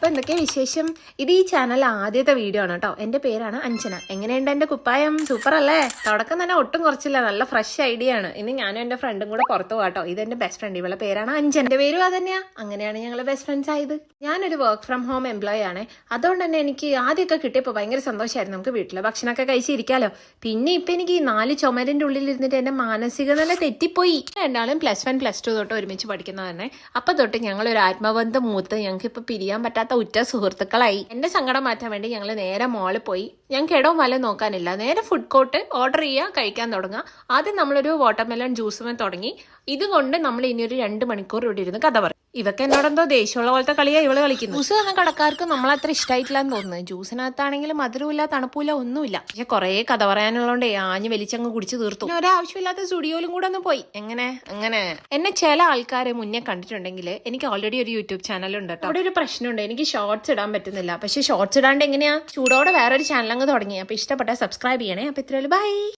അപ്പോൾ എന്തൊക്കെയാ വിശേഷം? ഇത് ഈ ചാനൽ ആദ്യത്തെ വീഡിയോ ആണ് കേട്ടോ. എൻ്റെ പേരാണ് അഞ്ജന. എങ്ങനെയുണ്ട് എൻ്റെ കുപ്പായം? സൂപ്പർ അല്ലേ? തുടക്കം തന്നെ ഒട്ടും കുറച്ചില്ല, നല്ല ഫ്രഷ് ഐഡിയ ആണ്. ഇനി ഞാനും എൻ്റെ ഫ്രണ്ടും കൂടെ പുറത്തു പോകാട്ടോ. ഇത് എൻ്റെ ബെസ്റ്റ് ഫ്രണ്ട്, ഇവളുടെ പേരാണ് അഞ്ജന. എൻ്റെ പേരും അതന്നെയാ. അങ്ങനെയാണ് ഞങ്ങൾ ബെസ്റ്റ് ഫ്രണ്ട്സ് ആയത്. ഞാനൊരു വർക്ക് ഫ്രം ഹോം എംപ്ലോയി ആണ്. അതുകൊണ്ട് തന്നെ എനിക്ക് ആദ്യമൊക്കെ കിട്ടിയപ്പോൾ ഭയങ്കര സന്തോഷമായിരുന്നു. നമുക്ക് വീട്ടിലെ ഭക്ഷണമൊക്കെ കഴിച്ചിരിക്കാമല്ലോ. പിന്നെ ഇപ്പം എനിക്ക് ഈ 4 ചുമരിൻ്റെ ഉള്ളിൽ ഇരുന്നിട്ട് എൻ്റെ മാനസിക നില തെറ്റിപ്പോയി. രണ്ടാളും +1 +2 തൊട്ട് ഒരുമിച്ച് പഠിക്കുന്നത് തന്നെ. അപ്പം തൊട്ട് ഞങ്ങളൊരു ആത്മബന്ധം മൂത്ത് ഞങ്ങൾക്ക് ഇപ്പോൾ പിരിയാൻ പറ്റാത്ത ഉറ്റ സുഹൃത്തുക്കളായി. എന്റെ സങ്കടം മാറ്റാൻ വേണ്ടി ഞങ്ങൾ നേരെ മോളിൽ പോയി. ഞങ്ങൾക്ക് ഇടവും വല്ലതും നോക്കാനില്ല, നേരെ ഫുഡ് കോർട്ട് ഓർഡർ ചെയ്യുക, കഴിക്കാൻ തുടങ്ങുക. ആദ്യം നമ്മളൊരു വാട്ടർമെലൺ ജ്യൂസുമേ തുടങ്ങി. ഇതുകൊണ്ട് നമ്മൾ ഇനി ഒരു 2 മണിക്കൂർ ഇവിടെ ഇരുന്ന് കഥ പറയും. ഇവക്ക് എന്നോടെന്തോ ദേഷ്യമുള്ള പോലത്തെ കളിയാ ഇവള് കളിക്കുന്നു. ജ്യൂസ് തന്ന കടക്കാർക്ക് നമ്മളത്ര ഇഷ്ടമായിട്ടില്ലാന്ന് തോന്നുന്നത്. ജ്യൂസിനകത്താണെങ്കിലും മധുരമില്ല, തണുപ്പില്ല, ഒന്നുമില്ല. പക്ഷെ കുറേ കഥ പറയാനുള്ളതുകൊണ്ട് ആഞ്ഞ് വലിച്ചങ്ങ് കുടിച്ച് തീർത്തു. പിന്നെ ഒരാവശ്യമില്ലാത്ത സ്റ്റുഡിയോയിലും കൂടെ ഒന്ന് പോയി. അങ്ങനെ എന്നെ ചില ആൾക്കാർ മുന്നേ കണ്ടിട്ടുണ്ടെങ്കിൽ എനിക്ക് ഓൾറെഡി ഒരു യൂട്യൂബ് ചാനൽ ഉണ്ട് കേട്ടോ. അവിടെ ഒരു പ്രശ്നമുണ്ട്, എനിക്ക് ഷോർട്സ് ഇടാൻ പറ്റുന്നില്ല. പക്ഷെ ഷോർട്സ് ഇടാണ്ട് എങ്ങനെയാ? ചൂടോടെ വേറൊരു ചാനൽ അങ്ങ് തുടങ്ങി. അപ്പൊ ഇഷ്ടപ്പെട്ട സബ്സ്ക്രൈബ് ചെയ്യണേ. അപ്പൊ ഇത്രയും ബൈ.